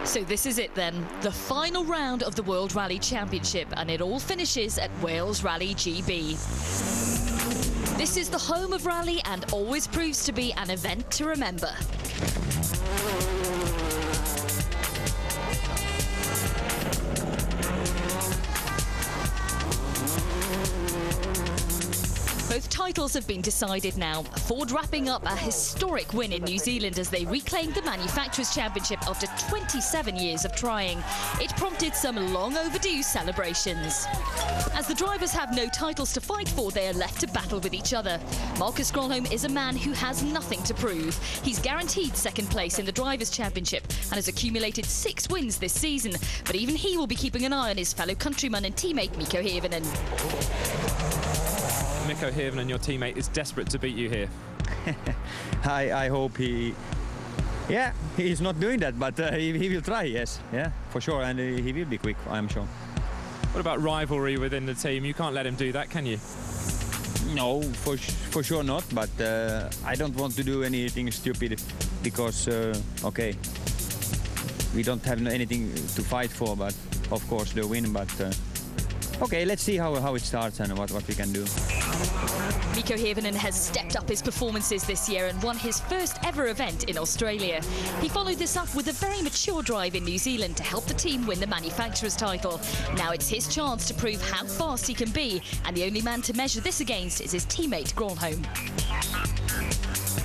So this is it then, the final round of the World Rally Championship, and it all finishes at Wales Rally GB. This is the home of rally and always proves to be an event to remember. Both titles have been decided now. Ford wrapping up a historic win in New Zealand as they reclaimed the Manufacturers' Championship after 27 years of trying. It prompted some long overdue celebrations. As the drivers have no titles to fight for, they are left to battle with each other. Marcus Gronholm is a man who has nothing to prove. He's guaranteed second place in the Drivers' Championship and has accumulated 6 wins this season. But even he will be keeping an eye on his fellow countryman and teammate Mikko Hirvonen. Mikko Hirvonen, your teammate, is desperate to beat you here. I hope he... Yeah, he's not doing that, but he will try, yes. Yeah, for sure, and he will be quick, I'm sure. What about rivalry within the team? You can't let him do that, can you? No, for sure not, but I don't want to do anything stupid because, okay, we don't have anything to fight for, but of course the win, but... Okay, let's see how it starts and what we can do. Mikko Hirvonen has stepped up his performances this year and won his first ever event in Australia. He followed this up with a very mature drive in New Zealand to help the team win the manufacturer's title. Now it's his chance to prove how fast he can be, and the only man to measure this against is his teammate Gronholm.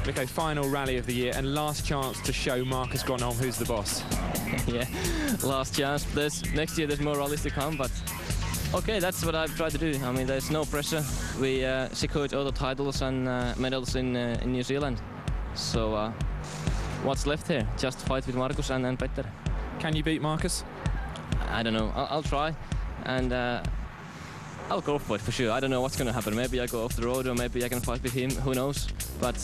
Mikko, final rally of the year and last chance to show Marcus Gronholm who's the boss. Yeah, last chance. Next year there's more rallies to come, but okay, that's what I've tried to do. I mean, there's no pressure. We secured all the titles and medals in New Zealand. So what's left here? Just fight with Marcus and Petter. Can you beat Marcus? I don't know. I'll try, and I'll go for it for sure. I don't know what's going to happen. Maybe I go off the road, or maybe I can fight with him. Who knows? But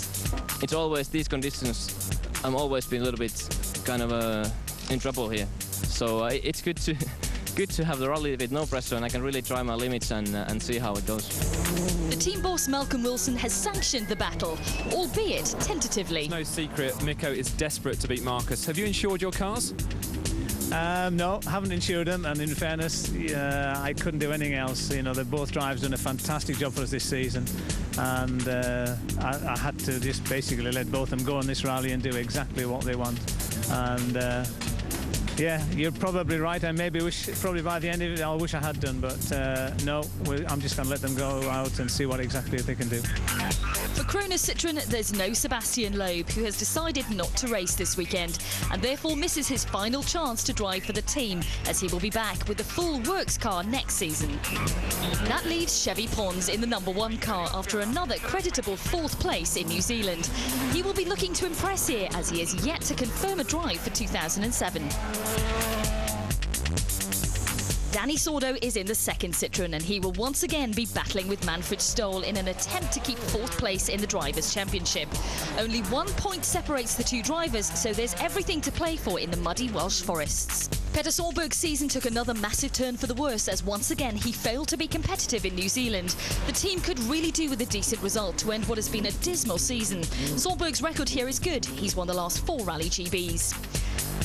it's always these conditions. I'm always been a little bit kind of in trouble here. So it's good to have the rally with no pressure, and I can really try my limits and see how it goes. The team boss Malcolm Wilson has sanctioned the battle, albeit tentatively. It's no secret Mikko is desperate to beat Marcus. Have you insured your cars? No, haven't insured them, and in fairness, I couldn't do anything else. You know, the both drivers done a fantastic job for us this season, and I had to just basically let both of them go on this rally and do exactly what they want. And yeah, you're probably right. I maybe probably by the end of it, I wish I had done, but no, I'm just going to let them go out and see what exactly they can do. For Kroner Citroën, there's no Sebastian Loeb, who has decided not to race this weekend and therefore misses his final chance to drive for the team, as he will be back with the full works car next season. That leaves Chevy Pons in the #1 car after another creditable 4th place in New Zealand. He will be looking to impress here, as he has yet to confirm a drive for 2007. Danny Sordo is in the 2nd Citroën, and he will once again be battling with Manfred Stoll in an attempt to keep 4th place in the Drivers' Championship. Only 1 point separates the two drivers, so there's everything to play for in the muddy Welsh forests. Petter Solberg's season took another massive turn for the worse, as once again he failed to be competitive in New Zealand. The team could really do with a decent result to end what has been a dismal season. Solberg's record here is good. He's won the last 4 Rally GBs.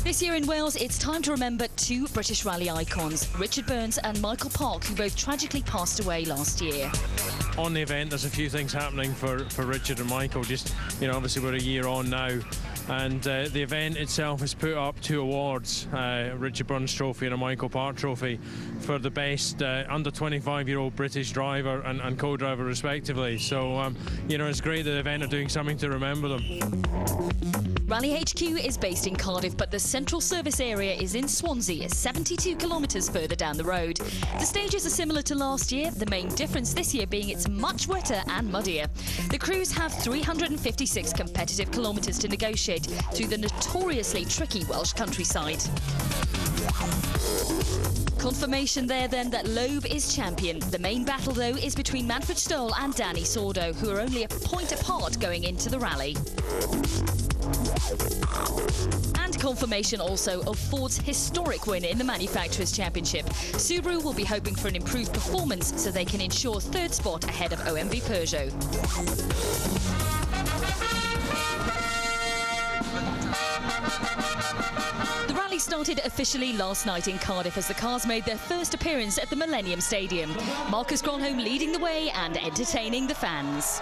This year in Wales, it's time to remember 2 British rally icons, Richard Burns and Michael Park, who both tragically passed away last year. On the event, there's a few things happening for Richard and Michael. Just, you know, obviously we're a year on now, and the event itself has put up 2 awards, Richard Burns Trophy and a Michael Park Trophy, for the best under 25-year-old British driver and co-driver respectively. So, you know, it's great that the event are doing something to remember them. Rally HQ is based in Cardiff, but the central service area is in Swansea, 72 kilometres further down the road. The stages are similar to last year, the main difference this year being it's much wetter and muddier. The crews have 356 competitive kilometres to negotiate through the notoriously tricky Welsh countryside. Confirmation there then that Loeb is champion. The main battle though is between Manfred Stoll and Danny Sordo, who are only a point apart going into the rally. And confirmation also of Ford's historic win in the Manufacturers' Championship. Subaru will be hoping for an improved performance so they can ensure 3rd spot ahead of OMV Peugeot. The rally started officially last night in Cardiff as the cars made their first appearance at the Millennium Stadium. Marcus Gronholm leading the way and entertaining the fans.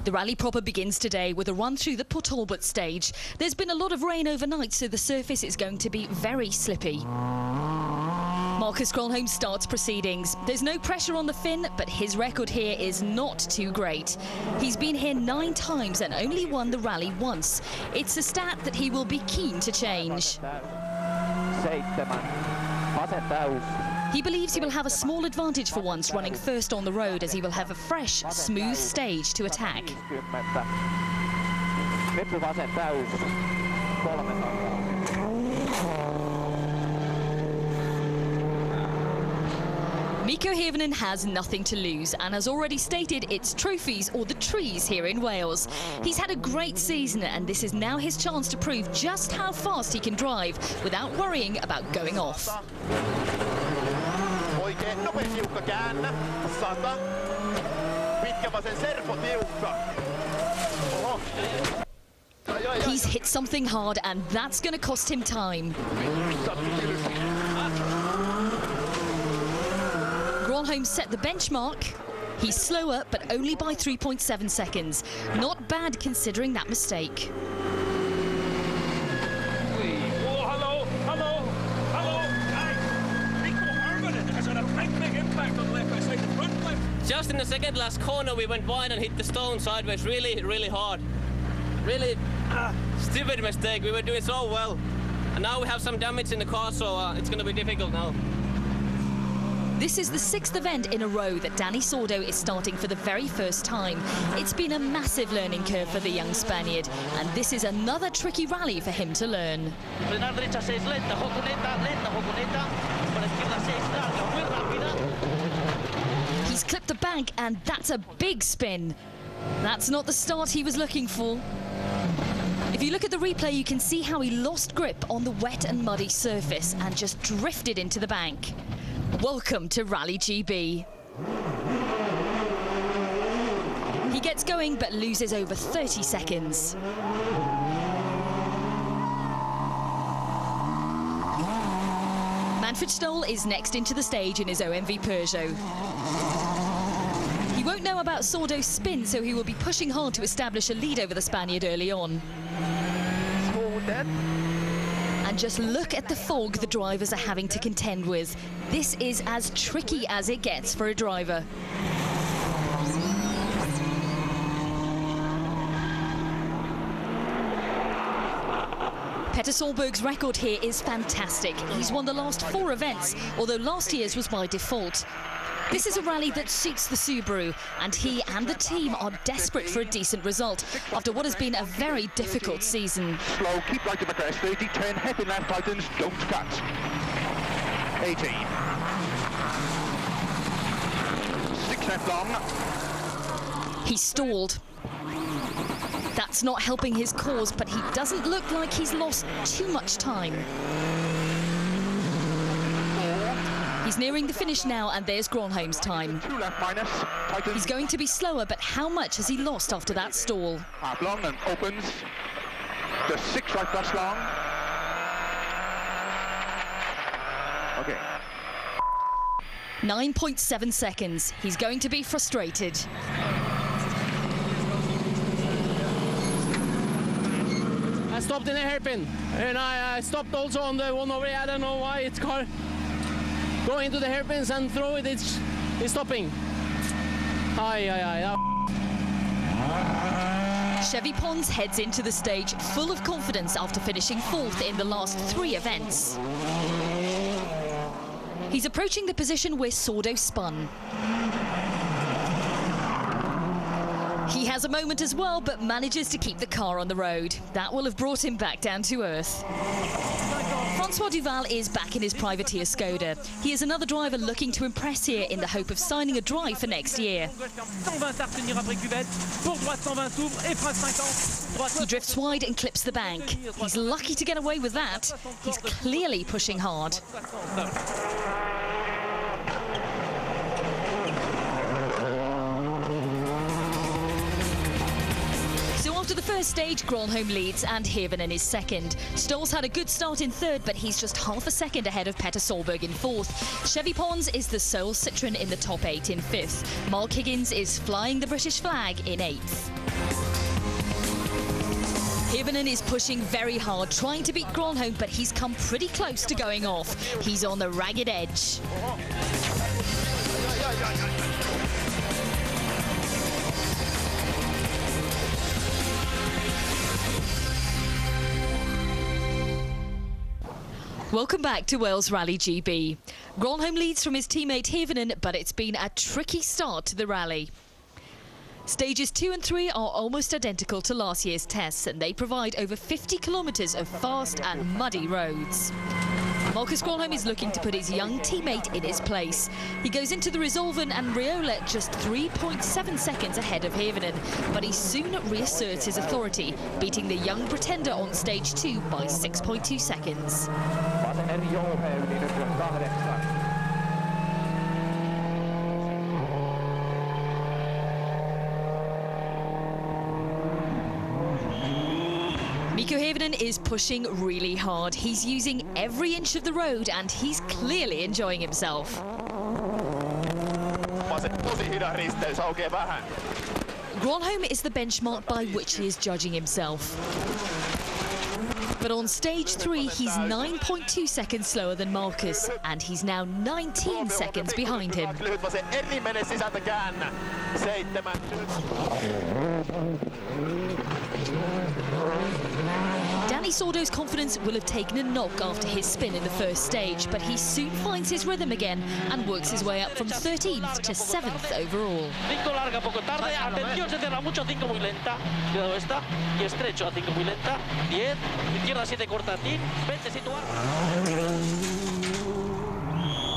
The rally proper begins today with a run through the Port Talbot stage. There's been a lot of rain overnight, so the surface is going to be very slippy. Marcus Gronholm starts proceedings. There's no pressure on the Finn, but his record here is not too great. He's been here 9 times and only won the rally once. It's a stat that he will be keen to change. He believes he will have a small advantage for once running first on the road, as he will have a fresh, smooth stage to attack. Mikko Hirvonen has nothing to lose and has already stated it's trophies or the trees here in Wales. He's had a great season and this is now his chance to prove just how fast he can drive without worrying about going off. Oikein nopea tiukka käännä. 100. Pitkä vasen serpo tiukka. Oho. He's hit something hard and that's going to cost him time. Gronholm set the benchmark. He's slower, but only by 3.7 seconds. Not bad considering that mistake. Just in the second last corner we went wide and hit the stone sideways really hard. Really stupid mistake. We were doing so well. And now we have some damage in the car, so it's going to be difficult now. This is the 6th event in a row that Dani Sordo is starting for the very first time. It's been a massive learning curve for the young Spaniard, and this is another tricky rally for him to learn. He's clipped the bank, and that's a big spin. That's not the start he was looking for. If you look at the replay, you can see how he lost grip on the wet and muddy surface and just drifted into the bank. Welcome to Rally GB. He gets going but loses over 30 seconds. Manfred Stoll is next into the stage in his OMV Peugeot. He won't know about Sordo's spin, so he will be pushing hard to establish a lead over the Spaniard early on. And just look at the fog the drivers are having to contend with. This is as tricky as it gets for a driver. Petter Solberg's record here is fantastic. He's won the last 4 events, although last year's was by default. This is a rally that suits the Subaru, and he and the team are desperate for a decent result after what has been a very difficult season. Slow, keep right to the crest, 30, turn, head in left, tightens, don't cut. 18. 6 left long. He stalled. That's not helping his cause, but he doesn't look like he's lost too much time. He's nearing the finish now, and there's Gronholm's time. 2 left minus, tightens. He's going to be slower, but how much has he lost after that stall? Half long and opens. Just 6 right plus long. Okay. 9.7 seconds. He's going to be frustrated. I stopped in a hairpin, and I stopped also on the one over here. I don't know why it's car going into the hairpins and throw it. It's stopping. Chevy Pons heads into the stage full of confidence after finishing 4th in the last 3 events. He's approaching the position where Sordo spun. He has a moment as well, but manages to keep the car on the road. That will have brought him back down to earth. Francois Duval is back in his privateer Skoda. He is another driver looking to impress here in the hope of signing a drive for next year. He drifts wide and clips the bank. He's lucky to get away with that. He's clearly pushing hard. After the first stage, Gronholm leads and Hirvonen is second. Stoll's had a good start in third, but he's just half a second ahead of Petter Solberg in fourth. Chevy Pons is the sole Citroen in the top 8 in fifth. Mark Higgins is flying the British flag in 8th. Hirvonen is pushing very hard, trying to beat Gronholm, but he's come pretty close to going off. He's on the ragged edge. Welcome back to Wales Rally GB. Gronholm leads from his teammate Hirvonen, but it's been a tricky start to the rally. Stages 2 and 3 are almost identical to last year's tests, and they provide over 50 kilometres of fast and muddy roads. Marcus Gronholm is looking to put his young teammate in his place. He goes into the Resolven and Riola just 3.7 seconds ahead of Hirvonen, but he soon reasserts his authority, beating the young pretender on stage 2 by 6.2 seconds. Mikko Hirvonen is pushing really hard. He's using every inch of the road and he's clearly enjoying himself. Gronholm is the benchmark by which he is judging himself. But on stage 3, he's 9.2 seconds slower than Marcus, and he's now 19 seconds behind him. Danny Sordo's confidence will have taken a knock after his spin in the first stage, but he soon finds his rhythm again and works his way up from 13th to 7th overall.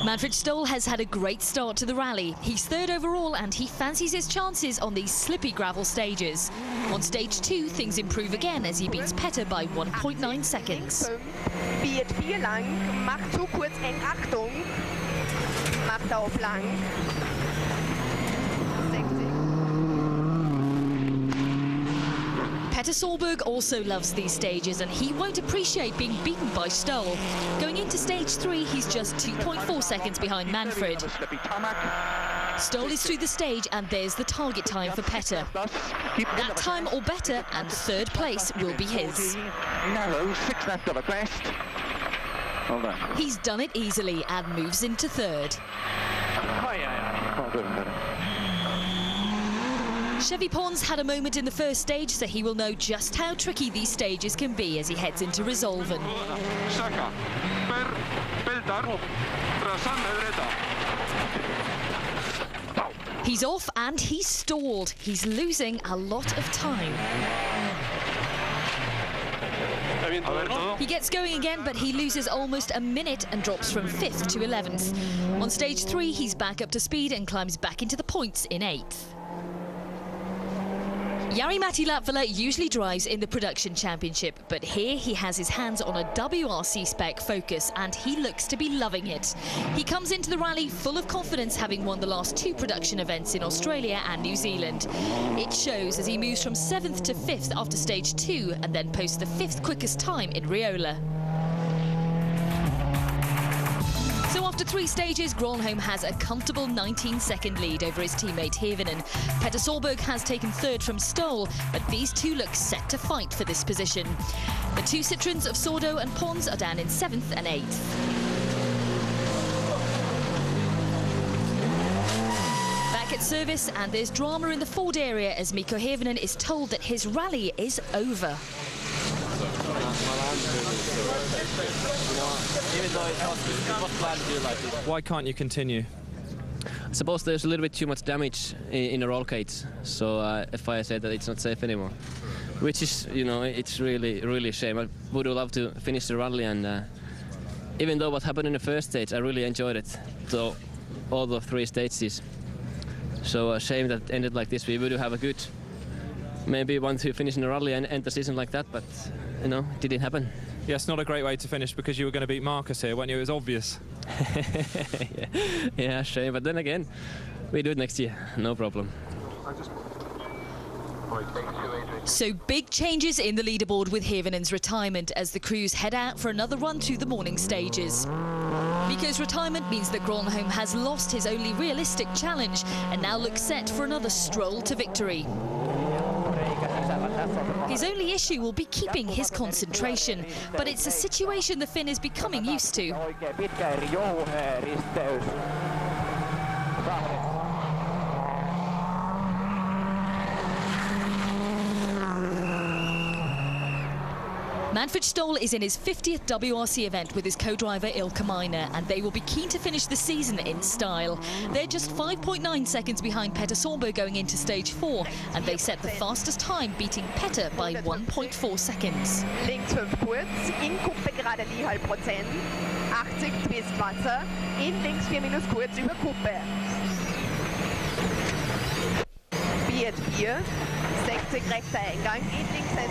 Manfred Stoll has had a great start to the rally. He's third overall and he fancies his chances on these slippy gravel stages. On stage 2, things improve again as he beats Petter by 1.9 seconds. Biert 4 lang, macht zu kurz eng, Achtung, macht er auf lang. 60. Petter Solberg also loves these stages and he won't appreciate being beaten by Stoll. Going into stage 3, he's just 2.4 seconds behind Manfred. Stoll is through the stage and there's the target time for Petter. That time or better and third place will be his. He's done it easily and moves into third. Chevy Pons had a moment in the first stage, so he will know just how tricky these stages can be as he heads into Resolven. He's off and he's stalled. He's losing a lot of time. He gets going again, but he loses almost a minute and drops from 5th to 11th. On stage 3, he's back up to speed and climbs back into the points in 8th. Jari-Matti Latvala usually drives in the Production Championship, but here he has his hands on a WRC spec Focus and he looks to be loving it. He comes into the rally full of confidence, having won the last 2 production events in Australia and New Zealand. It shows as he moves from 7th to 5th after stage 2 and then posts the 5th quickest time in Riola. So after 3 stages, Gronholm has a comfortable 19-second lead over his teammate Hirvonen. Petter Solberg has taken 3rd from Stoll, but these two look set to fight for this position. The 2 Citroens of Sordo and Pons are down in 7th and 8th. Back at service, and there's drama in the Ford area as Mikko Hirvonen is told that his rally is over. Why can't you continue? I suppose there's a little bit too much damage in the roll cage, so FIA said that it's not safe anymore. Which is, you know, it's really a shame. I would love to finish the rally and even though what happened in the first stage, I really enjoyed it. So all the 3 stages. So a shame that it ended like this. We would have a good, maybe 1-2 finish in the rally and end the season like that, but you know, it didn't happen. Yes, not a great way to finish because you were going to beat Marcus here, weren't you? It was obvious. Yeah, shame. But then again, we do it next year, no problem. So big changes in the leaderboard with Hirvonen's retirement as the crews head out for another run through the morning stages. Mikko's retirement means that Gronholm has lost his only realistic challenge and now looks set for another stroll to victory. His only issue will be keeping his concentration, but it's a situation the Finn is becoming used to. Manfred Stoll is in his 50th WRC event with his co-driver Ilkka Minor, and they will be keen to finish the season in style. They're just 5.9 seconds behind Petter Solberg going into stage 4, and they set the fastest time, beating Petter by 1.4 seconds. Links 5 kurz, in Kuppe gerade die 0,5%, 80 Twistwasser, in links 4 minus kurz über Kuppe. Biet 4, 60 rechter Eingang, in links 1.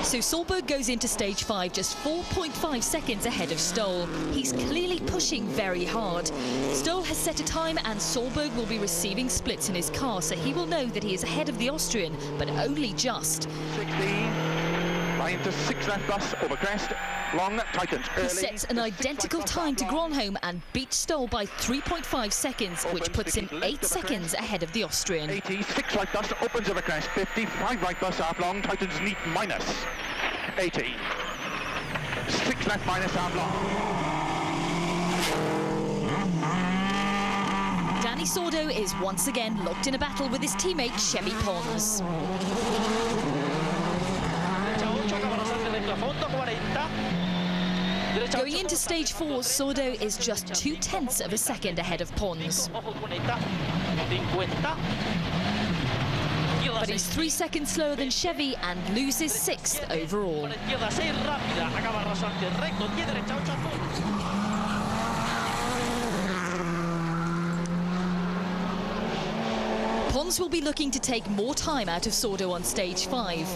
So Solberg goes into stage 5 just 4.5 seconds ahead of Stoll. He's clearly pushing very hard. Stoll has set a time and Solberg will be receiving splits in his car, so he will know that he is ahead of the Austrian, but only just. 16, line to 6 left bus, over crest, long, tightens early. He sets an identical time to Gronholm and beats Stoll by 3.5 seconds, which puts him 8 seconds ahead of the Austrian. 80, 6 right bus, opens over crest, 50, 5 right bus, half long, tightens neat, minus. 80, 6 left minus, half long. Danny Sordo is once again locked in a battle with his teammate Chevy Pons. Going into stage 4, Sordo is just 0.2 of a second ahead of Pons. But he's 3 seconds slower than Chevy and loses 6th overall. Pons will be looking to take more time out of Sordo on stage 5.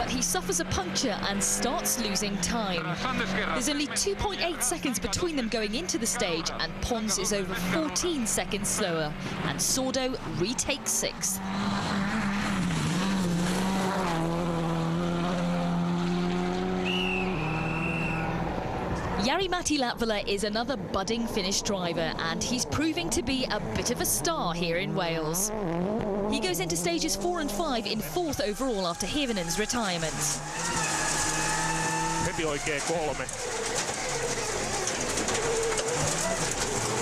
He suffers a puncture and starts losing time. There's only 2.8 seconds between them going into the stage, and Pons is over 14 seconds slower, and Sordo retakes 6th. Jari-Matti Latvala is another budding Finnish driver, and he's proving to be a bit of a star here in Wales. He goes into stages 4 and 5 in 4th overall after Hirvonen's retirement.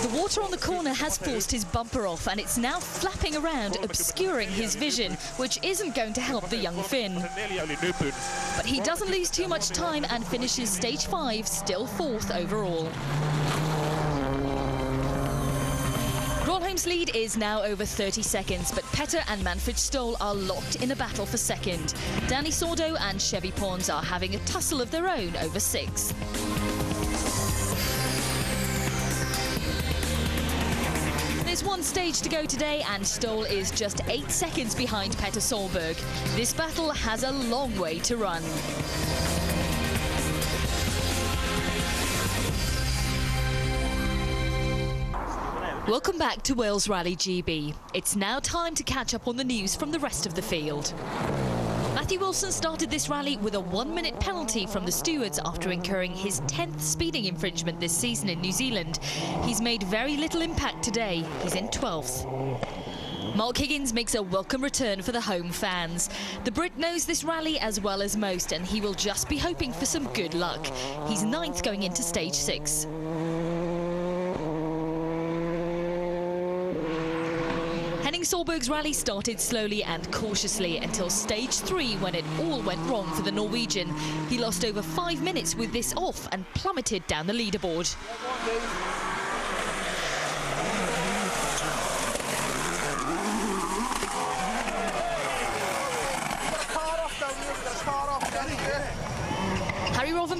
The water on the corner has forced his bumper off, and it's now flapping around, obscuring his vision, which isn't going to help the young Finn. But he doesn't lose too much time and finishes stage 5, still 4th overall. Gronholm's lead is now over 30 seconds, but Petter and Manfred Stoll are locked in a battle for second. Danny Sordo and Chevy Pons are having a tussle of their own over 6th. There's one stage to go today, and Stoll is just 8 seconds behind Petter Solberg. This battle has a long way to run. Welcome back to Wales Rally GB. It's now time to catch up on the news from the rest of the field. Matthew Wilson started this rally with a 1-minute penalty from the stewards after incurring his 10th speeding infringement this season in New Zealand. He's made very little impact today. He's in 12th. Mark Higgins makes a welcome return for the home fans. The Brit knows this rally as well as most, and he will just be hoping for some good luck. He's 9th going into stage 6. Henning Solberg's rally started slowly and cautiously until stage 3 when it all went wrong for the Norwegian. He lost over 5 minutes with this off and plummeted down the leaderboard.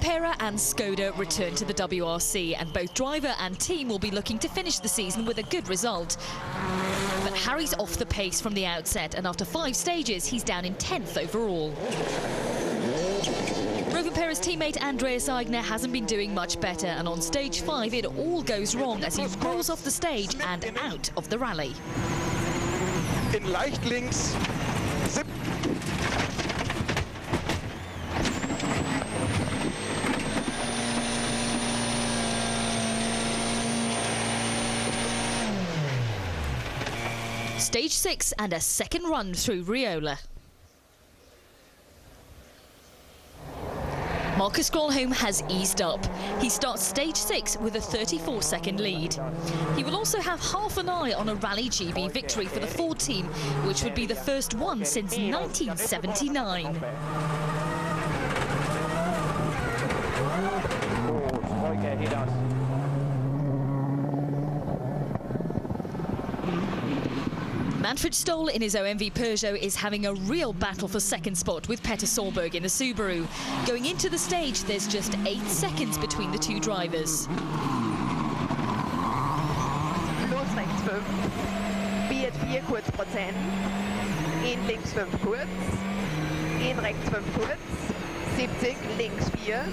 Hirvonen and Skoda return to the WRC, and both driver and team will be looking to finish the season with a good result. But Harry's off the pace from the outset, and after 5 stages, he's down in 10th overall. Rovanpera's teammate Andreas Eigner hasn't been doing much better, and on stage 5 it all goes wrong as he rolls off the stage and out of the rally. In leicht links. Zip. Stage 6 and a second run through Riola. Marcus Gronholm has eased up. He starts stage 6 with a 34-second lead. He will also have half an eye on a Rally GB victory for the Ford team, which would be the first one since 1979. Okay, he does. Manfred Stoll in his OMV Peugeot is having a real battle for second spot with Petter Solberg in the Subaru. Going into the stage, there's just 8 seconds between the two drivers. Los rechts 5, Biet 4 kurz Prozent, in links 5 kurz, in rechts 5 kurz, 70, links 4,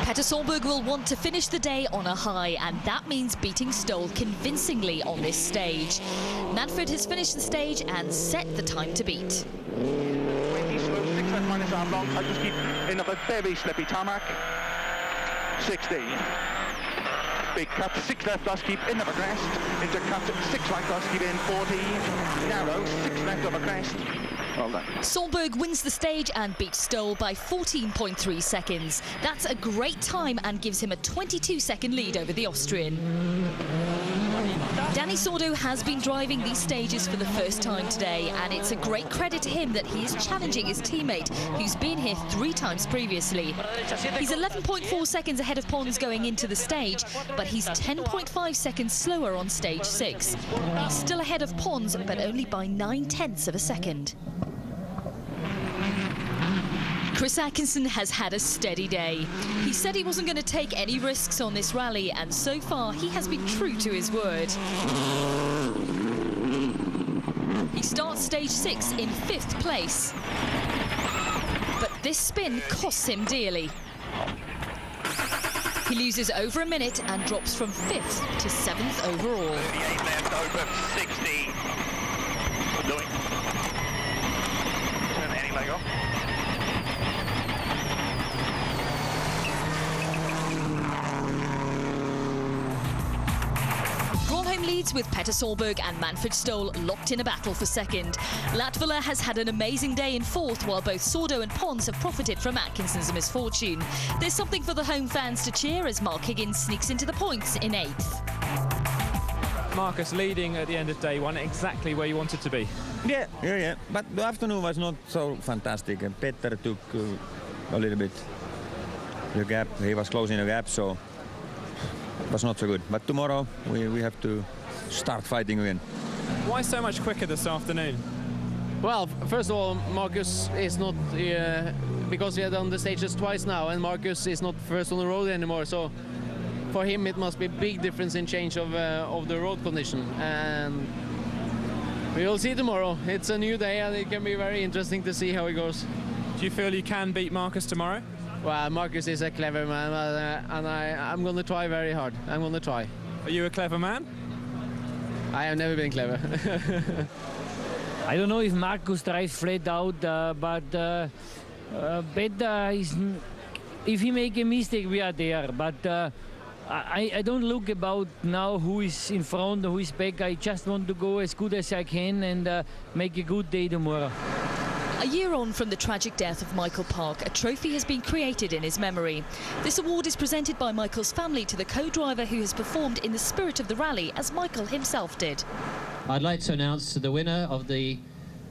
Petter Solberg will want to finish the day on a high, and that means beating Stoll convincingly on this stage. Manfred has finished the stage and set the time to beat. 20 slow, 6 left minus arm long, I just keep in of a very slippy tarmac. 60. Big cut, 6 left, does keep in of a crest. Into cut, 6 right, does keep in 40. Narrow, 6 left of a crest. Well done. Solberg wins the stage and beats Stoll by 14.3 seconds. That's a great time and gives him a 22-second lead over the Austrian. Danny Sordo has been driving these stages for the first time today, and it's a great credit to him that he is challenging his teammate, who's been here 3 times previously. He's 11.4 seconds ahead of Pons going into the stage, but he's 10.5 seconds slower on stage 6. He's still ahead of Pons, but only by 9/10 of a second. Chris Atkinson has had a steady day. He said he wasn't going to take any risks on this rally, and so far he has been true to his word. He starts stage 6 in 5th place. But this spin costs him dearly. He loses over a minute and drops from 5th to 7th overall. 38 left, over 60. Good doing. Turn any leg off. Gronholm leads with Petter Solberg and Manfred Stoll locked in a battle for second. Latvala has had an amazing day in 4th, while both Sordo and Pons have profited from Atkinson's misfortune. There's something for the home fans to cheer as Mark Higgins sneaks into the points in 8th. Marcus leading at the end of day 1, exactly where you wanted to be. Yeah. But the afternoon was not so fantastic. And Petter took a little bit the gap. He was closing the gap, so it was not so good. But tomorrow we have to start fighting again. Why so much quicker this afternoon? Well, first of all, Marcus is not, because we have done the stages twice now, and Marcus is not first on the road anymore, so for him it must be a big difference in change of the road condition. And we will see tomorrow. It's a new day and it can be very interesting to see how it goes. Do you feel you can beat Marcus tomorrow? Well, Marcus is a clever man, and I'm going to try very hard. I'm going to try. Are you a clever man? I have never been clever. I don't know if Marcus drives flat out, but better is if he make a mistake, we are there. But I don't look about now who is in front, who is back. I just want to go as good as I can and make a good day tomorrow. A year on from the tragic death of Michael Park, a trophy has been created in his memory. This award is presented by Michael's family to the co-driver who has performed in the spirit of the rally, as Michael himself did. I'd like to announce the winner of the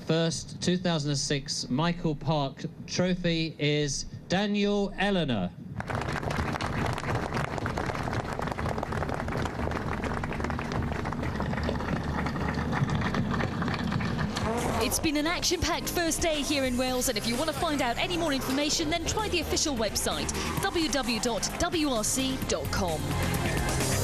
first 2006 Michael Park Trophy is Daniel Eleanor. It's been an action-packed first day here in Wales, and if you want to find out any more information, then try the official website, www.wrc.com.